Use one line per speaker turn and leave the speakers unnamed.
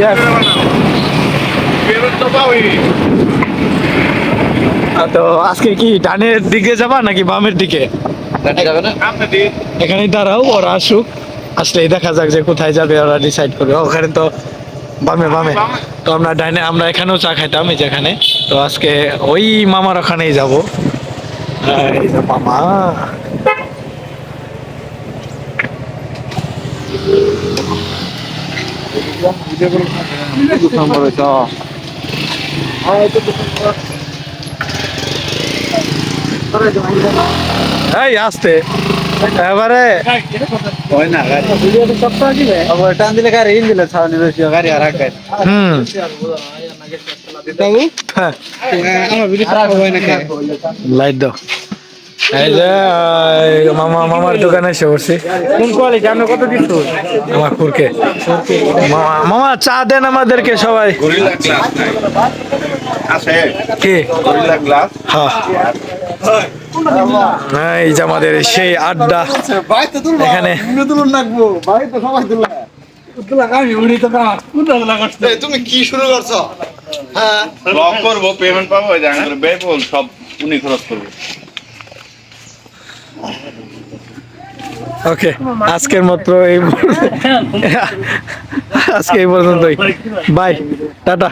Yes. তো আজকে কি ডানের দিকে যাবা নাকি বামের দিকে? এখানেই দাঁড়াও, ওরা আসুক, আসলেই দেখা যাক যে কোথায় যাবে, ওরা ডিসাইড করবে। ওখানে তো বামে বামে, তো আমরা ডাইনে, আমরা এখানেও চা খাইতাম এই যেখানে। তো আজকে ওই মামার ওখানেই যাবো। এই যে মামা, এই আসতে এবারে
টান দিলে গাড়ি ইন দিলে ছাড়ানি বেশি গাড়ি আর আগে
হুম
বাবু
হ্যাঁ
আমার ভিডিও খারাপ হয় না কেন
লাইট দাও। এই যে মামার দোকানে এসে বসছি।
কোন কোয়ালিটি আপনি কত দিচ্ছ
আমার খুরকে মামা চা দেন আমাদেরকে সবাই।
গরিলা গ্লাস নাই আছে
কি
গরিলা গ্লাস
হ্যাঁ, এই যে আমাদের সেই আড্ডা
ভাই তো তুলবা
এখানে।
তুলুন লাগবো ভাই তো সবাই তুলবা আমি উড়ি তো কাজ কোন রান্না করতে
তুমি কি শুরু করছো? হ্যাঁ ব্লক করব, পেমেন্ট পাবো, ওই জায়গা বেবল সব উনি খরচ করব।
ওকে, আজকের মতো আজকে এই পর্যন্তই। Bye, tata.